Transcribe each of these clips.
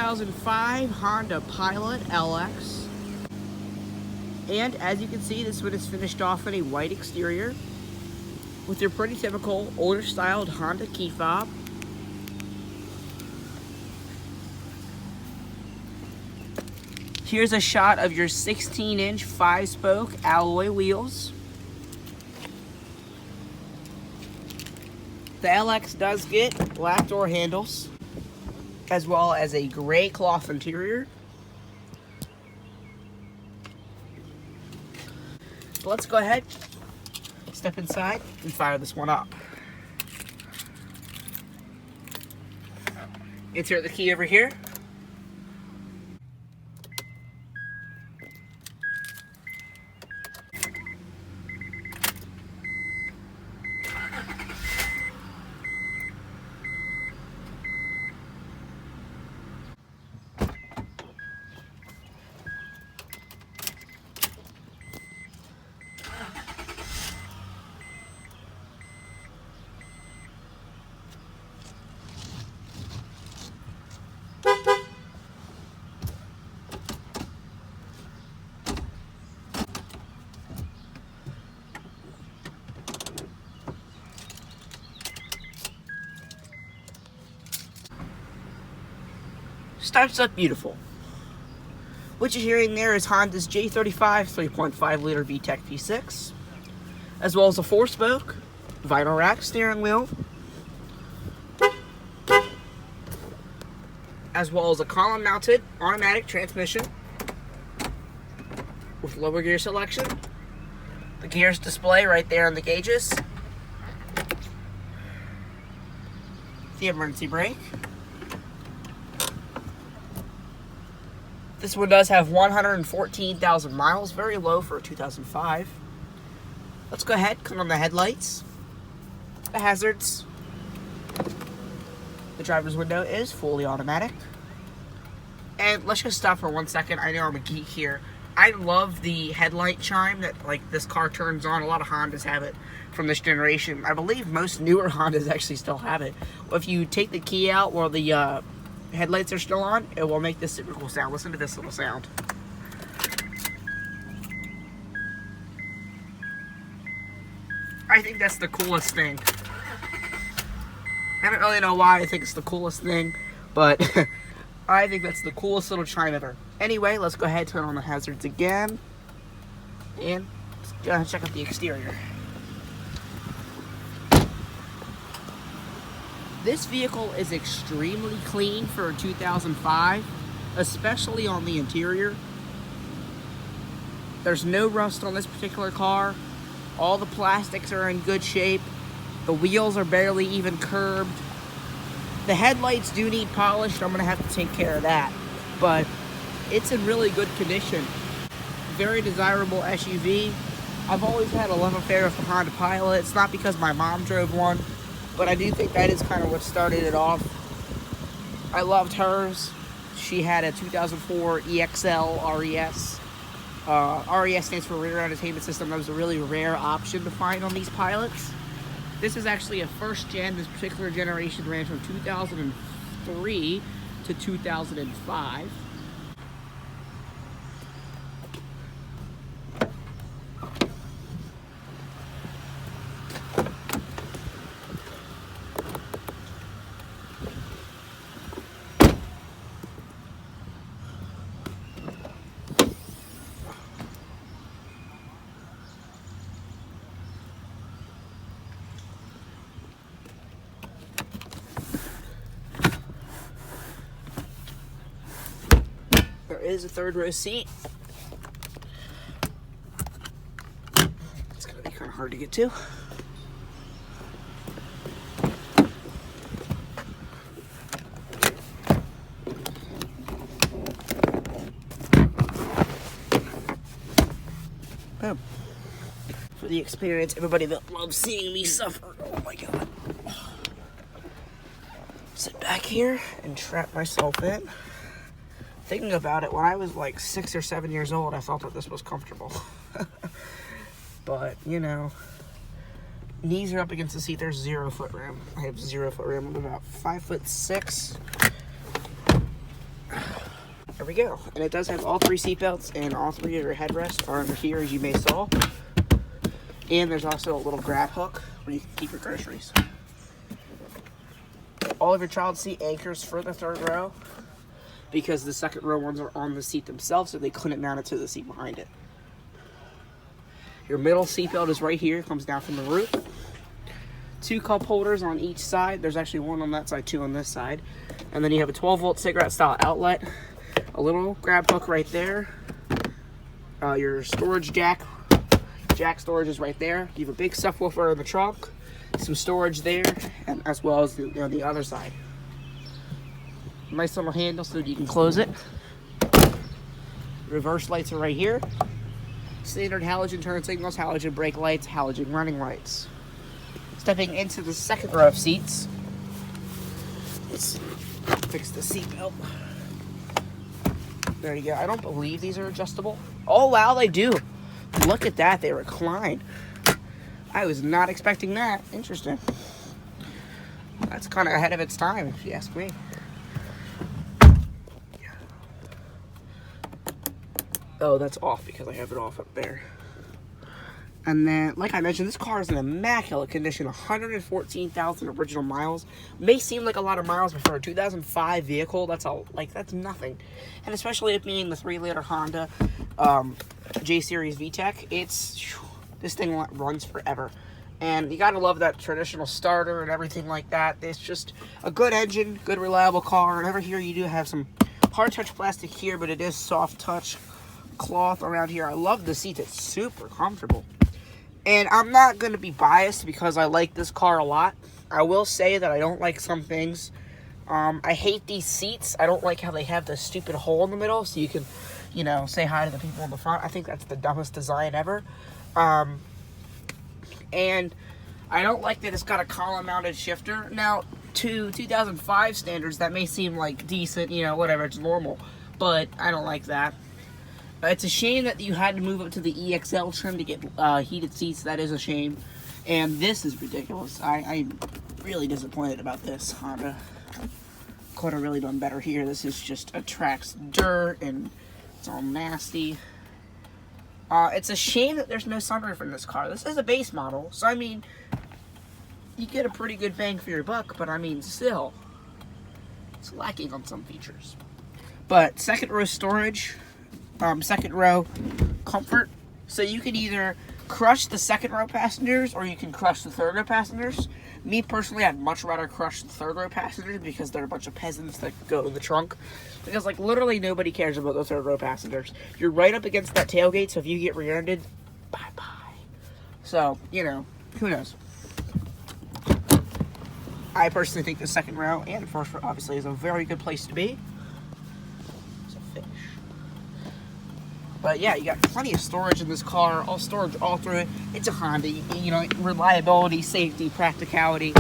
2005 Honda Pilot LX. And as you can see, this one is finished off in a white exterior with your pretty typical older styled Honda key fob. Here's a shot of your 16-inch 5-spoke alloy wheels. The LX does get black door handles, as well as a gray cloth interior. So let's go ahead, step inside, and fire this one up. Insert the key over here. Starts up beautiful. What you're hearing there is Honda's J35 3.5 liter VTEC V6, as well as a 4-spoke vinyl rack steering wheel, as well as a column mounted automatic transmission with lower gear selection. The gears display right there on the gauges. The emergency brake. This one does have 114,000 miles, very low for a 2005. Let's go ahead, come on the headlights, the hazards. The driver's window is fully automatic. And let's just stop for 1 second. I know I'm a geek here. I love the headlight chime that this car turns on. A lot of Hondas have it from this generation. I believe most newer Hondas actually still have it. If you take the key out while the headlights are still on, it will make this super cool sound. Listen to this little sound. I think that's the coolest thing. I don't really know why I think it's the coolest thing, but I think that's the coolest little chime ever. Anyway, let's go ahead and turn on the hazards again, and let's check out the exterior. This vehicle is extremely clean for a 2005, especially on the interior. There's no rust on this particular car. All the plastics are in good shape. The wheels are barely even curbed. The headlights do need polished. I'm going to have to take care of that. But it's in really good condition. Very desirable SUV. I've always had a love affair with the Honda Pilot. It's not because my mom drove one, but I do think that is kind of what started it off. I loved hers. She had a 2004 EXL RES. RES stands for Rear Entertainment System. That was a really rare option to find on these Pilots. This is actually a first gen. This particular generation ran from 2003 to 2005. There is a third row seat. It's gonna be kind of hard to get to. Boom. For the experience, everybody that loves seeing me suffer. Oh my god. Sit back here and trap myself in. Thinking about it, when I was like 6 or 7 years old, I thought that this was comfortable. But, you know, knees are up against the seat. There's 0 foot room. I have 0 foot room. I'm about 5'6". we go. And it does have all 3 seatbelts, and all 3 of your headrests are under here, as you may saw. And there's also a little grab hook where you can keep your groceries. All of your child seat anchors for the 3rd row, because the 2nd row ones are on the seat themselves, so they couldn't mount it to the seat behind it. Your middle seatbelt is right here, comes down from the roof. 2 cup holders on each side. There's actually 1 on that side, 2 on this side. And then you have a 12-volt cigarette style outlet, a little grab hook right there. Your storage jack storage is right there. You have a big subwoofer in the trunk, some storage there, and as well as the other side. Nice little handle so that you can close it. Reverse lights are right here. Standard halogen turn signals, halogen brake lights, halogen running lights. Stepping into the 2nd row of seats. Let's fix the seatbelt. There you go. I don't believe these are adjustable. Oh wow, they do. Look at that, they recline. I was not expecting that. Interesting. That's kind of ahead of its time, if you ask me. Oh, that's off because I have it off up there. And then, like I mentioned, this car is in immaculate condition. 114,000 original miles. May seem like a lot of miles, but for a 2005 vehicle, that's nothing. And especially it being the 3-liter Honda J-Series VTEC, this thing runs forever. And you gotta love that traditional starter and everything like that. It's just a good engine, good reliable car. And over here you do have some hard touch plastic here, but it is soft touch cloth around here. I love the seat. It's super comfortable. And I'm not going to be biased because I like this car a lot. I will say that I don't like some things. I hate these seats. I don't like how they have this stupid hole in the middle so you can, say hi to the people in the front. I think that's the dumbest design ever. And I don't like that it's got a column-mounted shifter. Now, to 2005 standards, that may seem like decent, whatever, it's normal. But I don't like that. It's a shame that you had to move up to the EXL trim to get heated seats. That is a shame. And this is ridiculous. I'm really disappointed about this Honda. Could have really done better here. This is just attracts dirt and it's all nasty. It's a shame that there's no sunroof in this car. This is a base model, so I mean, you get a pretty good bang for your buck, but I mean, still, it's lacking on some features. But 2nd row storage. 2nd row comfort, so you can either crush the 2nd row passengers or you can crush the 3rd row passengers. Me personally, I'd much rather crush the 3rd row passengers because they're a bunch of peasants that go in the trunk, because literally nobody cares about the 3rd row passengers. You're right up against that tailgate, so if you get rear-ended, bye-bye. So, who knows. I personally think the 2nd row and 1st row obviously is a very good place to be. But yeah, you got plenty of storage in this car, all storage all through it. It's a Honda, reliability, safety, practicality.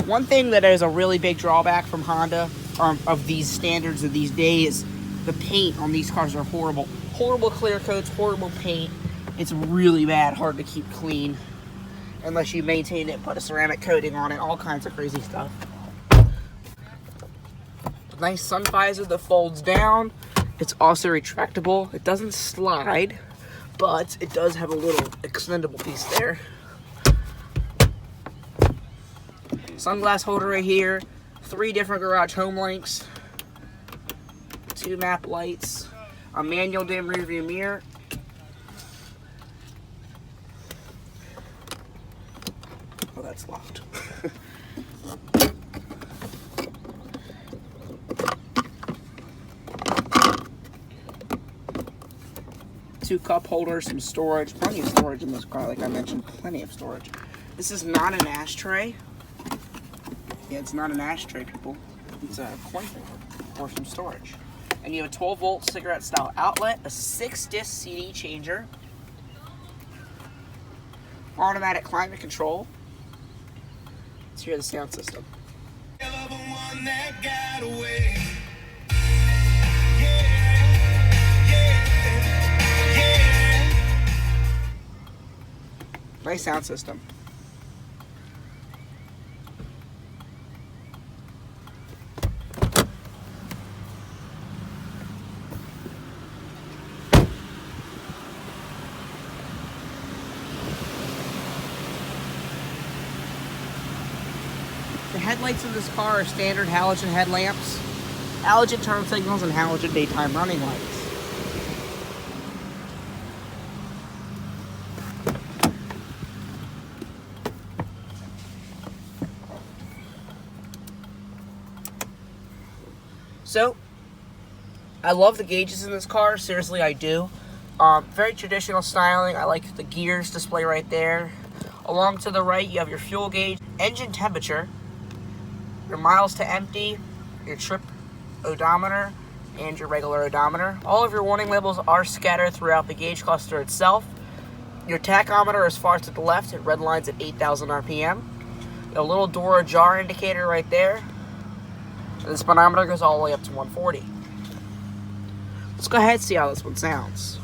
One thing that is a really big drawback from Honda, of these standards of these days, the paint on these cars are horrible. Horrible clear coats, horrible paint. It's really bad, hard to keep clean. Unless you maintain it, put a ceramic coating on it, all kinds of crazy stuff. Nice sun visor that folds down. It's also retractable. It doesn't slide, but it does have a little extendable piece there. Sunglass holder right here. 3 different garage home links. 2 map lights. A manual dim rear view mirror. Oh, that's locked. 2 cup holders, some storage, plenty of storage in this car, like I mentioned, plenty of storage. This is not an ashtray. Yeah, it's not an ashtray, people. It's a coin holder or some storage. And you have a 12-volt cigarette style outlet, a 6-disc CD changer, automatic climate control. Let's hear the sound system. Nice sound system. The headlights in this car are standard halogen headlamps, halogen turn signals, and halogen daytime running lights. So, I love the gauges in this car. Seriously, I do. Very traditional styling. I like the gears display right there. Along to the right, you have your fuel gauge, engine temperature, your miles to empty, your trip odometer, and your regular odometer. All of your warning labels are scattered throughout the gauge cluster itself. Your tachometer is far to the left. It red lines at 8,000 RPM. A little door ajar indicator right there. And the speedometer goes all the way up to 140. Let's go ahead and see how this one sounds.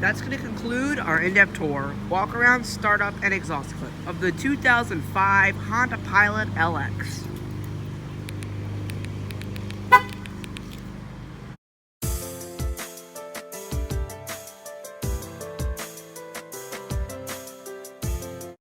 That's going to conclude our in-depth tour, walk around, startup, and exhaust clip of the 2005 Honda Pilot LX.